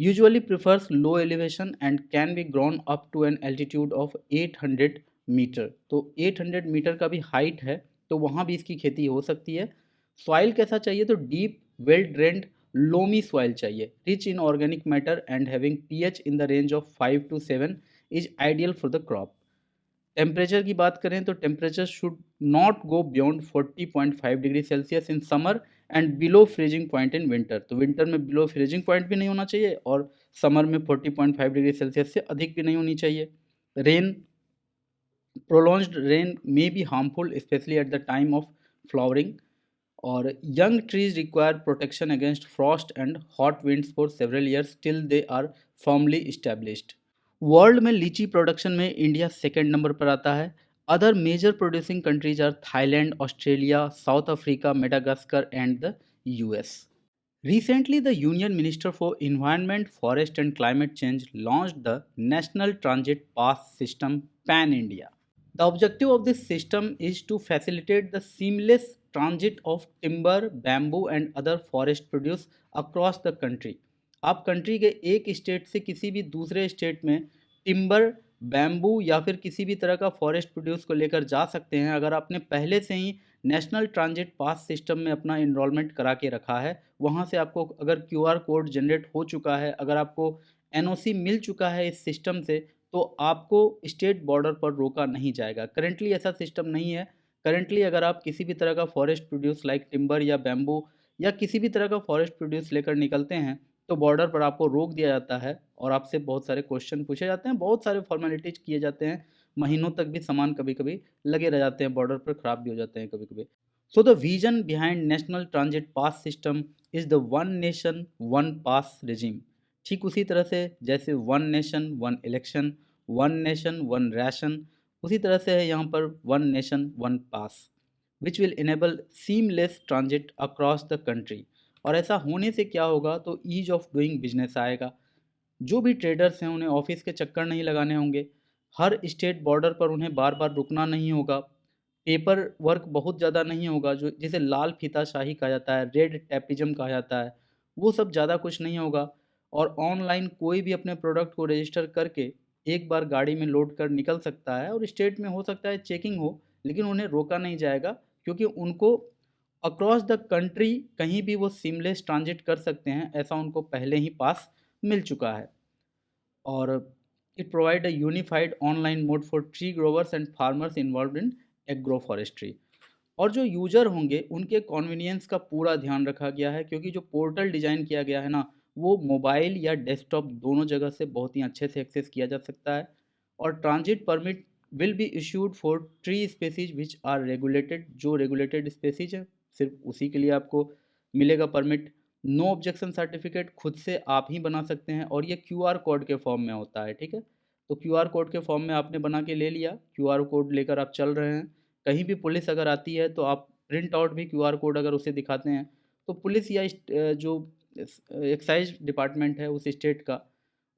Usually prefers low elevation and can be grown up to an altitude of 800 metre. तो 800 मीटर का भी हाइट है तो वहाँ भी इसकी खेती हो सकती है। सॉइल कैसा चाहिए तो deep well drained loamy soil चाहिए, rich in organic matter and having pH in the range of 5 to 7 is ideal for the crop. Temperature की बात करें तो temperature should not go beyond 40.5 degree Celsius in summer and below freezing point in winter. तो winter में below freezing point भी नहीं होना चाहिए और समर में 40.5 डिग्री सेल्सियस से अधिक भी नहीं होनी चाहिए। Rain, prolonged rain may be harmful especially at the time of flowering। और young trees require protection against frost and hot winds for several years till they are firmly established। World में लीची production में India second number पर आता है। Other major producing countries are Thailand, Australia, South Africa, Madagascar and the US. Recently, the Union Minister for Environment, Forest and Climate Change launched the National Transit Pass System Pan India। The objective of this system is to facilitate the seamless transit of timber, bamboo and other forest produce across the country। आप country के एक state से किसी भी दूसरे state में timber, bamboo या फिर किसी भी तरह का फॉरेस्ट प्रोड्यूस को लेकर जा सकते हैं अगर आपने पहले से ही नेशनल ट्रांजिट पास सिस्टम में अपना इनरोलमेंट करा के रखा है। वहाँ से आपको अगर क्यूआर कोड जनरेट हो चुका है, अगर आपको एनओसी मिल चुका है इस सिस्टम से, तो आपको स्टेट बॉर्डर पर रोका नहीं जाएगा। करेंटली ऐसा सिस्टम नहीं है। करेंटली अगर आप किसी भी तरह का फॉरेस्ट प्रोड्यूस लाइक टिम्बर या बैम्बू या किसी भी तरह का फॉरेस्ट प्रोड्यूस लेकर निकलते हैं तो बॉर्डर पर आपको रोक दिया जाता है और आपसे बहुत सारे क्वेश्चन पूछे जाते हैं, बहुत सारे फॉर्मेलिटीज किए जाते हैं। महीनों तक भी सामान कभी कभी लगे रह जाते हैं, बॉर्डर पर ख़राब भी हो जाते हैं कभी कभी। So the vision behind national transit pass system is the one nation one pass regime. ठीक उसी तरह से जैसे one nation one election, one nation one ration, उसी तरह से है यहाँ पर one nation one pass which will enable seamless transit across the country. और ऐसा होने से क्या होगा तो ईज ऑफ डूइंग बिजनेस आएगा। जो भी ट्रेडर्स हैं उन्हें ऑफिस के चक्कर नहीं लगाने होंगे, हर स्टेट बॉर्डर पर उन्हें बार बार रुकना नहीं होगा, पेपर वर्क बहुत ज़्यादा नहीं होगा जो जिसे लाल फीताशाही कहा जाता है, रेड टैपिज्म कहा जाता है, वो सब ज़्यादा कुछ नहीं होगा। और ऑनलाइन कोई भी अपने प्रोडक्ट को रजिस्टर करके एक बार गाड़ी में लोड कर निकल सकता है और स्टेट में हो सकता है चेकिंग हो लेकिन उन्हें रोका नहीं जाएगा क्योंकि उनको अक्रॉस द कंट्री कहीं भी वो सीमलेस ट्रांजिट कर सकते हैं, ऐसा उनको पहले ही पास मिल चुका है। और it provide a unified online mode for tree growers and farmers involve in agro forestry. और जो यूजर होंगे उनके कन्वीनियंस का पूरा ध्यान रखा गया है क्योंकि जो पोर्टल डिज़ाइन किया गया है ना वो मोबाइल या डेस्कटॉप दोनों जगह से बहुत ही अच्छे से एक्सेस किया जा सकता है। और transit permit will be issued for tree species which are regulated. जो रेगुलेटेड स्पेसीज है सिर्फ उसी के लिए आपको मिलेगा परमिट। नो ऑब्जेक्शन सर्टिफिकेट खुद से आप ही बना सकते हैं और ये क्यूआर कोड के फॉर्म में होता है, ठीक है। तो क्यूआर कोड के फॉर्म में आपने बना के ले लिया, क्यूआर कोड लेकर आप चल रहे हैं, कहीं भी पुलिस अगर आती है तो आप प्रिंट आउट भी क्यूआर कोड अगर उसे दिखाते हैं तो पुलिस या जो एक्साइज डिपार्टमेंट है उस स्टेट का,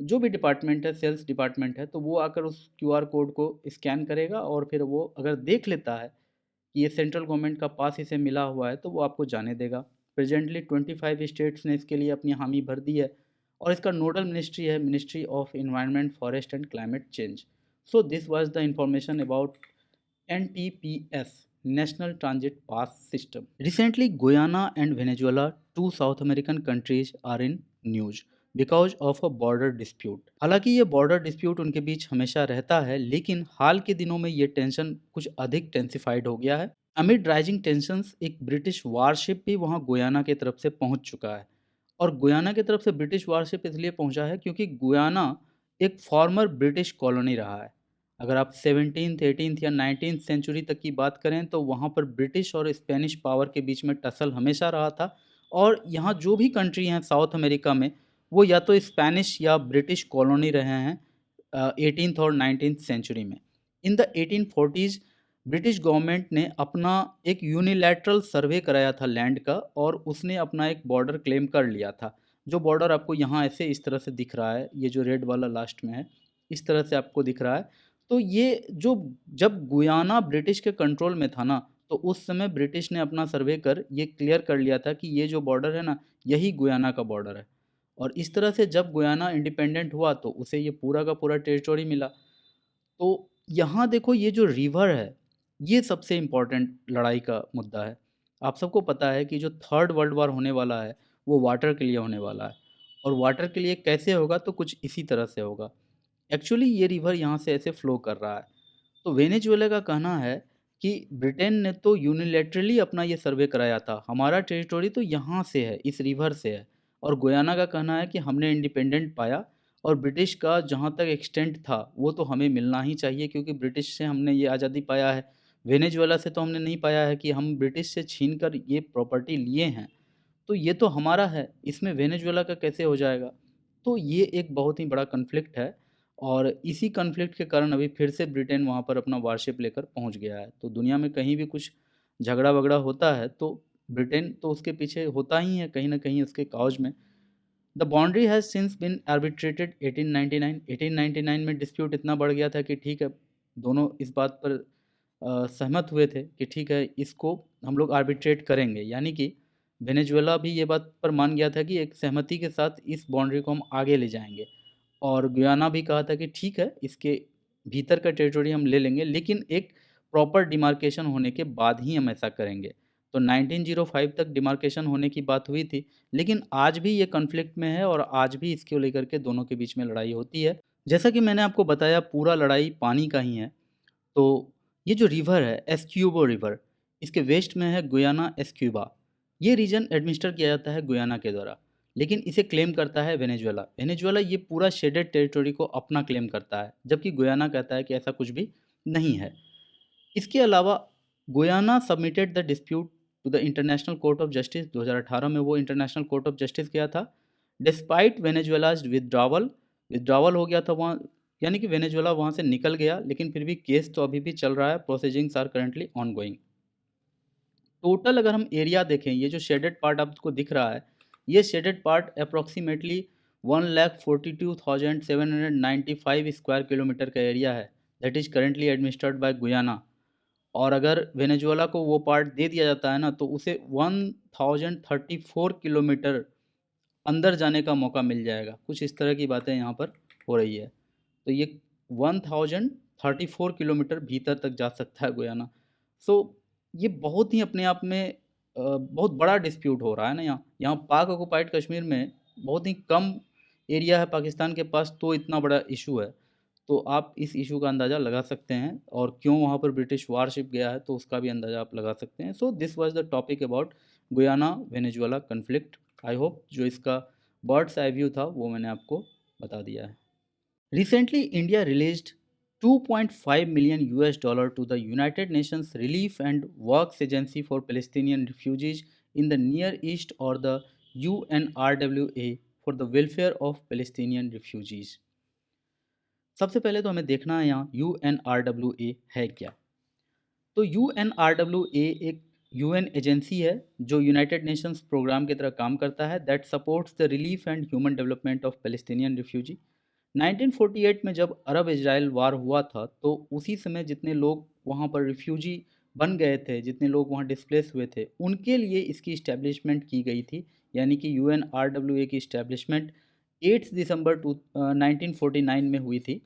जो भी डिपार्टमेंट है, सेल्स डिपार्टमेंट है, तो वो आकर उस क्यूआर कोड को स्कैन करेगा और फिर वो अगर देख लेता है कि ये सेंट्रल गवर्नमेंट का पास इसे मिला हुआ है, तो वो आपको जाने देगा। प्रेजेंटली 25 स्टेट्स ने इसके लिए अपनी हामी भर दी है और इसका नोडल मिनिस्ट्री है ministry of environment, forest and climate change. So this was the information about NTPS, National Transit Pass System. Recently, Guyana and Venezuela, two South American countries, are in news because of a border dispute. हालांकि ये border dispute उनके बीच हमेशा रहता है, लेकिन हाल के दिनों में ये टेंशन कुछ अधिक टेंसिफाइड हो गया है। अमिड राइजिंग टेंशंस, एक ब्रिटिश वारशिप भी वहाँ गुयाना की तरफ से पहुँच चुका है। और गुयाना की तरफ से ब्रिटिश वारशिप इसलिए पहुँचा है क्योंकि गुयाना एक फॉर्मर ब्रिटिश कॉलोनी रहा है। अगर आप 17th 18th या 19th सेंचुरी तक की बात करें तो वहाँ पर ब्रिटिश और स्पेनिश पावर के बीच में टसल हमेशा रहा था। और यहाँ जो भी कंट्री हैं साउथ अमेरिका में, वो या तो स्पेनिश या ब्रिटिश कॉलोनी रहे हैं 18th और 19th सेंचुरी में। In the 1840s British government ने अपना एक यूनिलैटरल सर्वे कराया था लैंड का, और उसने अपना एक बॉर्डर क्लेम कर लिया था। जो बॉर्डर आपको यहाँ ऐसे इस तरह से दिख रहा है, ये जो रेड वाला लास्ट में है, इस तरह से आपको दिख रहा है। तो ये जो, जब गुयाना ब्रिटिश के कंट्रोल में था ना, तो उस समय ब्रिटिश ने अपना सर्वे कर ये क्लियर कर लिया था कि ये जो बॉर्डर है ना, यही गुयाना का बॉर्डर है। और इस तरह से जब गुयाना इंडिपेंडेंट हुआ तो उसे ये पूरा का पूरा टेरिटोरी मिला। तो यहाँ देखो, ये जो रिवर है, ये सबसे इम्पोर्टेंट लड़ाई का मुद्दा है। आप सबको पता है कि जो थर्ड वर्ल्ड वॉर होने वाला है वो वाटर के लिए होने वाला है। और वाटर के लिए कैसे होगा, तो कुछ इसी तरह से होगा। एक्चुअली ये रिवर यहाँ से ऐसे फ्लो कर रहा है। तो वेनेजुएला का कहना है कि ब्रिटेन ने तो यूनिलैटरली अपना ये सर्वे कराया था, हमारा टेरिटोरी तो यहाँ से है, इस रिवर से है। और गुयाना का कहना है कि हमने इंडिपेंडेंट पाया और ब्रिटिश का जहाँ तक एक्सटेंट था वो तो हमें मिलना ही चाहिए, क्योंकि ब्रिटिश से हमने ये आज़ादी पाया है। वेनेजुएला से तो हमने नहीं पाया है कि हम ब्रिटिश से छीन कर ये प्रॉपर्टी लिए हैं। तो ये तो हमारा है, इसमें वेनेजुएला का कैसे हो जाएगा? तो ये एक बहुत ही बड़ा कॉन्फ्लिक्ट है। और इसी कॉन्फ्लिक्ट के कारण अभी फिर से ब्रिटेन वहाँ पर अपना वारशिप लेकर पहुँच गया है। तो दुनिया में कहीं भी कुछ झगड़ा-वगड़ा होता है तो ब्रिटेन तो उसके पीछे होता ही है कहीं न कहीं उसके काउज़ में। The boundary has since been arbitrated 1899। 1899 में डिस्प्यूट इतना बढ़ गया था कि ठीक है, दोनों इस बात पर सहमत हुए थे कि ठीक है, इसको हम लोग आर्बिट्रेट करेंगे। यानी कि वेनेजुएला भी ये बात पर मान गया था कि एक सहमति के साथ इस बाउंड्री को हम आगे ले जाएँगे। और गुयाना भी कहा था कि ठीक है, इसके भीतर का टेरिटोरी हम ले लेंगे, लेकिन एक प्रॉपर डिमार्केशन होने के बाद ही हम ऐसा करेंगे। तो 1905 तक डिमार्केशन होने की बात हुई थी, लेकिन आज भी ये कॉन्फ्लिक्ट में है और आज भी इसको लेकर के दोनों के बीच में लड़ाई होती है। जैसा कि मैंने आपको बताया, पूरा लड़ाई पानी का ही है। तो ये जो रिवर है एस्क्यूबो रिवर, इसके वेस्ट में है गुयाना एस्क्यूबा। ये रीजन एडमिनिस्टर किया जाता है गुयाना के द्वारा, लेकिन इसे क्लेम करता है वेनेजुएला। वेनेजुएला ये पूरा शेडेड टेरिटोरी को अपना क्लेम करता है, जबकि गुयाना कहता है कि ऐसा कुछ भी नहीं है। इसके अलावा Guyana submitted the dispute to the International Court of Justice. 2018 में वो इंटरनेशनल कोर्ट ऑफ जस्टिस गया था। डिस्पाइट वेनेजुएलाज विदड्रावल, विदड्रावल हो गया था वहाँ, यानी कि वेनेजुएला वहाँ से निकल गया, लेकिन फिर भी केस तो अभी भी चल रहा है। Proceedings are currently ongoing. Total अगर हम एरिया देखें, ये जो शेडेड पार्ट आपको दिख रहा है, ये shaded part approximately 1,42,795 square kilometre का एरिया है, that is currently administered by Guyana. और अगर वेनेजुएला को वो पार्ट दे दिया जाता है ना, तो उसे 1034 किलोमीटर अंदर जाने का मौका मिल जाएगा। कुछ इस तरह की बातें यहाँ पर हो रही है। तो ये 1034 किलोमीटर भीतर तक जा सकता है गुयाना। सो ये बहुत ही अपने आप में बहुत बड़ा डिस्प्यूट हो रहा है ना यहाँ। यहाँ पाक ऑक्युपाइड कश्मीर में बहुत ही कम एरिया है पाकिस्तान के पास, तो इतना बड़ा इशू है। तो आप इस इशू का अंदाज़ा लगा सकते हैं, और क्यों वहाँ पर ब्रिटिश वारशिप गया है तो उसका भी अंदाज़ा आप लगा सकते हैं। सो this was the topic about Guyana Venezuela conflict. I hope जो इसका बर्ड्स आई व्यू था वो मैंने आपको बता दिया है। Recently, India released 2.5 million US dollar to the United Nations Relief and Works Agency for Palestinian Refugees in the Near East, or the UNRWA, for the welfare of Palestinian refugees. सबसे पहले तो हमें देखना है यहाँ UNRWA है क्या। तो UNRWA एक यूएन एजेंसी है जो यूनाइटेड नेशंस प्रोग्राम की तरह काम करता है, that supports the relief and human development of Palestinian refugee. 1948 में जब अरब इजराइल वार हुआ था, तो उसी समय जितने लोग वहाँ पर रिफ्यूजी बन गए थे, जितने लोग वहाँ डिस्प्लेस हुए थे, उनके लिए इसकी इस्टेब्लिशमेंट की गई थी, यानी कि UNRWA की इस्टेब्लिशमेंट 8 दिसंबर 1949 में हुई थी।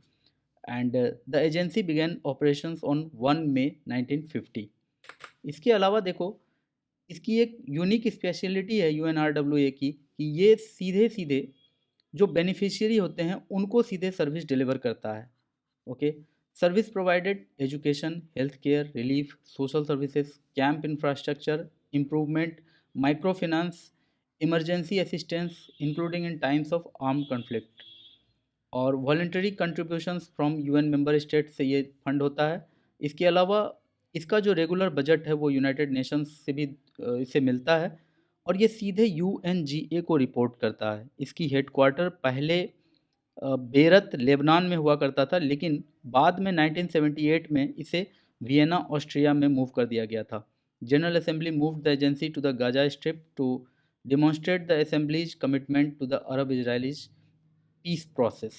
And the agency began operations on 1 May 1950। इसके अलावा देखो, इसकी एक यूनिक स्पेशलिटी है UNRWA की, कि ये सीधे सीधे जो बेनिफिशियरी होते हैं उनको सीधे सर्विस डिलीवर करता है। Okay, service provided education, health care, relief, social services, camp infrastructure improvement, micro finance, emergency assistance including in times of arm conflict, और voluntary contributions from UN member state से ये fund होता है। इसके अलावा इसका जो रेगुलर बजट है वो यूनाइटेड नेशंस से भी इसे मिलता है, और ये सीधे UNGA को रिपोर्ट करता है। इसकी हेडक्वार्टर पहले बेरत लेबनान में हुआ करता था, लेकिन बाद में 1978 में इसे वियना ऑस्ट्रिया में मूव कर दिया गया था। General assembly moved the agency to the Gaza strip to demonstrate the assembly's commitment to the Arab Israelis peace process।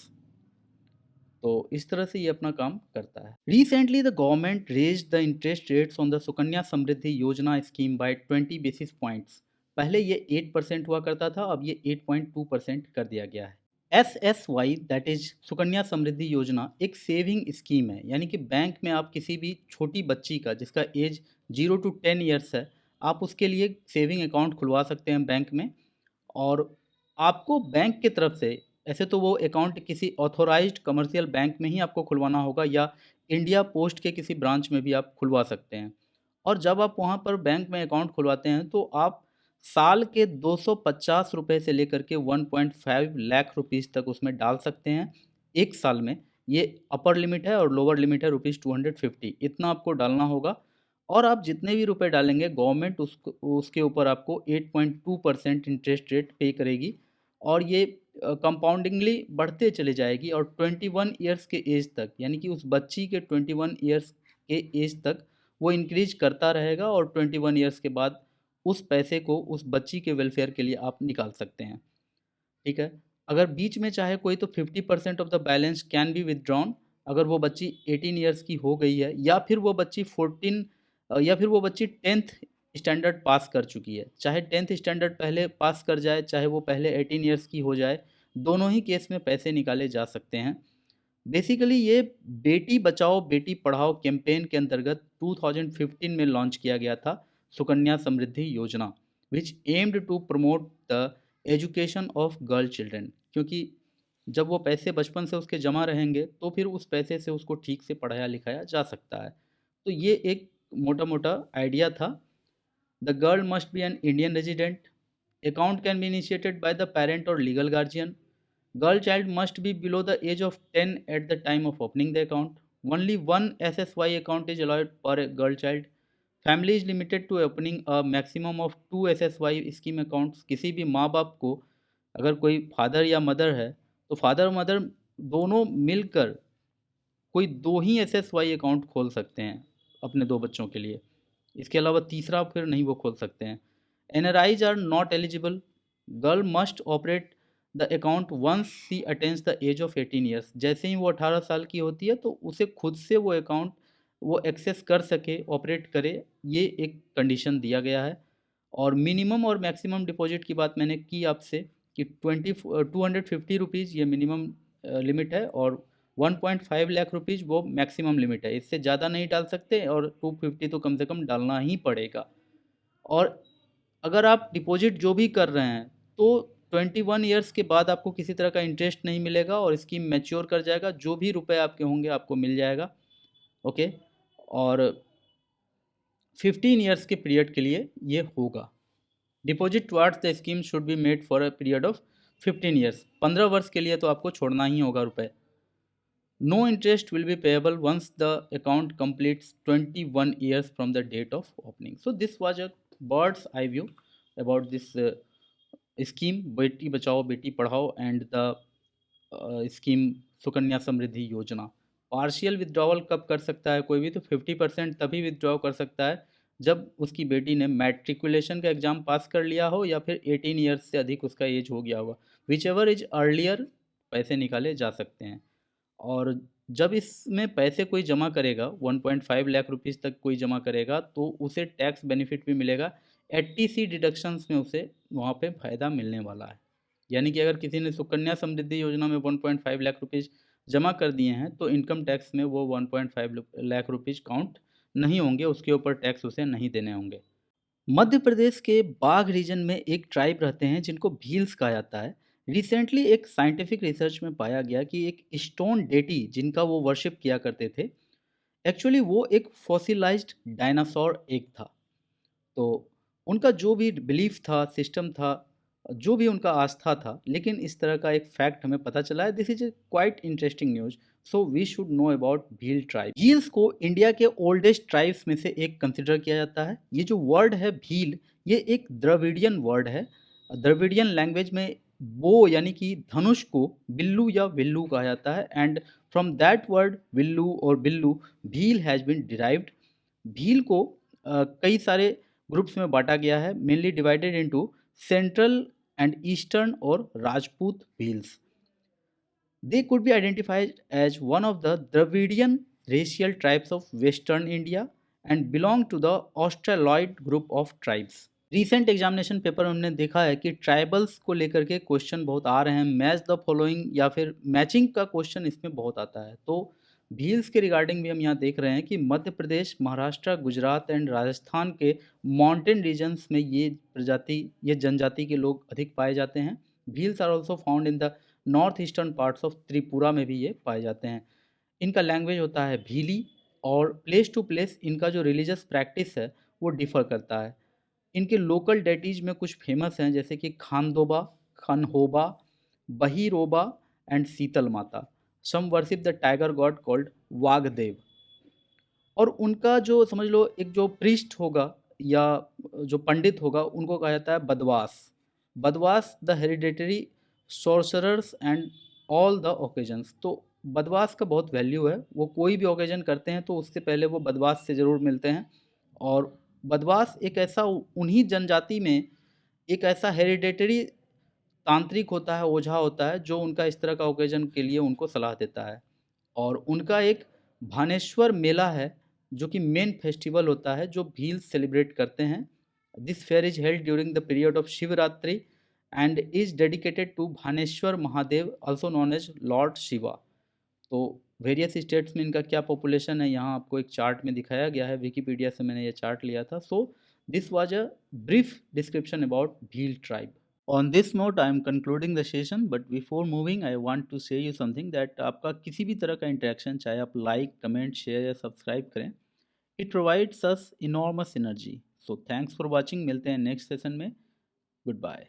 तो इस तरह से ये अपना काम करता है। Recently the government raise the interest rates on the Sukanya Samriddhi Yojana scheme bye 20 basis points. पहले ये 8% हुआ करता था, अब ये 8.2% कर दिया गया है। SSY that is Sukanya Samriddhi योजना एक सेविंग स्कीम है, यानी कि बैंक में आप किसी भी छोटी बच्ची का जिसका एज 0 to 10 ईयर्स है, आप उसके लिए सेविंग अकाउंट खुलवा सकते हैं बैंक में। और आपको बैंक की तरफ से, ऐसे तो वो अकाउंट किसी ऑथोराइज्ड कमर्शियल बैंक में ही आपको खुलवाना होगा, या इंडिया पोस्ट के किसी ब्रांच में भी आप खुलवा सकते हैं। और जब आप वहाँ पर बैंक में अकाउंट खुलवाते हैं, तो आप साल के 250 रुपये से लेकर के 1.5 लाख रुपीज़ तक उसमें डाल सकते हैं एक साल में। ये अपर लिमिट है, और लोअर लिमिट है ₹250, इतना आपको डालना होगा। और आप जितने भी रुपए डालेंगे, गवर्नमेंट उसको उसके ऊपर आपको 8.2% इंटरेस्ट रेट पे करेगी, और ये कंपाउंडिंगली बढ़ते चले जाएगी, और 21 ईयर्स के एज तक, यानी कि उस बच्ची के 21 ईयर्स के एज तक वो इंक्रीज करता रहेगा, और 21 ईयर्स के बाद उस पैसे को उस बच्ची के वेलफेयर के लिए आप निकाल सकते हैं। ठीक है। अगर बीच में चाहे कोई, तो 50% of the balance can be withdrawn, अगर वो बच्ची 18 ईयर्स की हो गई है, या फिर वो बच्ची 14, या फिर वो बच्ची 10th स्टैंडर्ड पास कर चुकी है। चाहे 10th स्टैंडर्ड पहले पास कर जाए, चाहे वो पहले 18 ईयर्स की हो जाए, दोनों ही केस में पैसे निकाले जा सकते हैं। बेसिकली ये बेटी बचाओ बेटी पढ़ाओ कैंपेन के अंतर्गत 2015 में लॉन्च किया गया था, Sukanya Samriddhi Yojana, which aimed to promote the education of girl children. क्योंकि जब वो पैसे बचपन से उसके जमा रहेंगे, तो फिर उस पैसे से उसको ठीक से पढ़ाया लिखाया जा सकता है। तो ये एक मोटा मोटा आइडिया था। The girl must be an Indian resident, account can be initiated by the parent और legal guardian, girl child must be below the age of 10 at the time of opening the account, only one SSY account is allowed per a girl child, family is limited to opening a maximum of 2 SSY scheme accounts। किसी भी माँ बाप को, अगर कोई father या mother है, तो फादर मदर दोनों मिलकर कोई दो ही SSY अकाउंट खोल सकते हैं अपने दो बच्चों के लिए। इसके अलावा तीसरा फिर नहीं वो खोल सकते हैं। NRIs are not eligible, girl must operate the account once she attains the age of 18 years. जैसे ही वो 18 साल की होती है, तो उसे खुद से वो अकाउंट वो एक्सेस कर सके, ऑपरेट करे, ये एक कंडीशन दिया गया है। और मिनिमम और मैक्सिमम डिपॉजिट की बात मैंने की आपसे, कि 250 रुपीज़ ये मिनिमम लिमिट है, और 1.5 लाख रुपीज़ वो मैक्सिमम लिमिट है। इससे ज़्यादा नहीं डाल सकते, और 250 तो कम से कम डालना ही पड़ेगा। और अगर आप डिपॉजिट जो भी कर रहे हैं, तो 21 ईयर्स के बाद आपको किसी तरह का इंटरेस्ट नहीं मिलेगा, और स्कीम मैच्योर कर जाएगा, जो भी रुपए आपके होंगे आपको मिल जाएगा। ओके। और 15 ईयर्स के पीरियड के लिए ये होगा। Deposit towards the scheme should be made for a period of 15 years. 15 वर्ष के लिए तो आपको छोड़ना ही होगा रुपए। No interest will be payable once the account completes 21 years from the date of opening। So this was a bird's eye view about this scheme, Beti Bachao Beti Padhao, and the scheme Sukanya Samriddhi योजना। पार्शियल विड्रॉवल कब कर सकता है कोई भी, तो 50% तभी विड्रॉ कर सकता है जब उसकी बेटी ने मैट्रिकुलेशन का एग्ज़ाम पास कर लिया हो या फिर 18 ईयर्स से अधिक उसका एज हो गया होगा, विच एवर इज अर्लियर पैसे निकाले जा सकते हैं। और जब इसमें पैसे कोई जमा करेगा 1.5 लाख रुपीस तक कोई जमा करेगा तो उसे टैक्स बेनिफिट भी मिलेगा। 80C डिडक्शंस में उसे वहाँ पे फ़ायदा मिलने वाला है। यानी कि अगर किसी ने सुकन्या समृद्धि योजना में 1.5 लाख रुपीस जमा कर दिए हैं तो इनकम टैक्स में वो 1.5 लाख रुपीस काउंट नहीं होंगे, उसके ऊपर टैक्स उसे नहीं देने होंगे। मध्य प्रदेश के बाघ रीजन में एक ट्राइब रहते हैं जिनको भील्स कहा जाता है। रिसेंटली एक साइंटिफिक रिसर्च में पाया गया कि एक स्टोन डेटी जिनका वो वर्शिप किया करते थे, एक्चुअली वो एक फॉसिलाइज्ड डायनासोर एक था। तो उनका जो भी बिलीफ था, सिस्टम था, जो भी उनका आस्था था, लेकिन इस तरह का एक फैक्ट हमें पता चला है। This is a quite interesting news. So we should know about Bhil tribe. Bhils को इंडिया के ओल्डेस्ट ट्राइब्स में से एक कंसिडर किया जाता है। ये जो वर्ड है भील, ये एक द्रविडियन वर्ड है। द्रविडियन लैंग्वेज में बो यानी कि धनुष को बिल्लू या विल्लू कहा जाता है, एंड फ्रॉम दैट वर्ड विल्लू और बिल्लू Bhil has been derived. Bhil को कई सारे ग्रुप्स में बांटा गया है, mainly divided into central and eastern और Rajput Bhils. They could be identified as one of the Dravidian racial tribes of western India and belong to the Australoid group of tribes. Recent examination paper में हमने देखा है कि tribals को लेकर के question बहुत आ रहे हैं। मैच द फॉलोइंग या फिर मैचिंग का क्वेश्चन इसमें बहुत आता है। तो भील्स के रिगार्डिंग भी हम यहाँ देख रहे हैं कि मध्य प्रदेश, महाराष्ट्र, गुजरात एंड राजस्थान के माउंटेन रीजन्स में ये जनजाति के लोग अधिक पाए जाते हैं। Bhils are also found in the north eastern parts of Tripura में भी ये पाए जाते हैं। इनका लैंग्वेज होता है भीली, और प्लेस टू प्लेस इनका जो रिलीजियस प्रैक्टिस है वो डिफ़र करता है। इनके लोकल डेटीज़ में कुछ फेमस हैं, जैसे कि खानदोबा, खनहोबा, Bahiroba and Shital Mata. Some worship the tiger god called Vagdev. और उनका जो समझ लो एक जो प्रीस्ट होगा या जो पंडित होगा उनको कहा जाता है Badwas. Badwas the hereditary sorcerers and all the occasions. तो बदवास का बहुत वैल्यू है, वो कोई भी ओकेजन करते हैं तो उससे पहले वो बदवास से ज़रूर मिलते हैं। और बदवास एक ऐसा उन्हीं जनजाति में एक ऐसा हेरिडेटरी तांत्रिक होता है, ओझा होता है, जो उनका इस तरह का ओकेजन के लिए उनको सलाह देता है। और उनका एक भानेश्वर मेला है जो कि मेन फेस्टिवल होता है जो भील सेलिब्रेट करते हैं। This fair is held during the period of Shivratri and is dedicated to Bhaneshwar Mahadev, also known as Lord Shiva. तो वेरियस स्टेट्स में इनका क्या पॉपुलेशन है यहाँ आपको एक चार्ट में दिखाया गया है। विकीपीडिया से मैंने ये चार्ट लिया था। सो this was a brief description about Bhil tribe. On this note, I am concluding the session, but before moving, I want to say you something that आपका किसी भी तरह का इंटरेक्शन, चाहे आप लाइक, कमेंट, शेयर या सब्सक्राइब करें, it provides us enormous energy. So thanks for watching. मिलते हैं नेक्स्ट सेशन में। Good bye.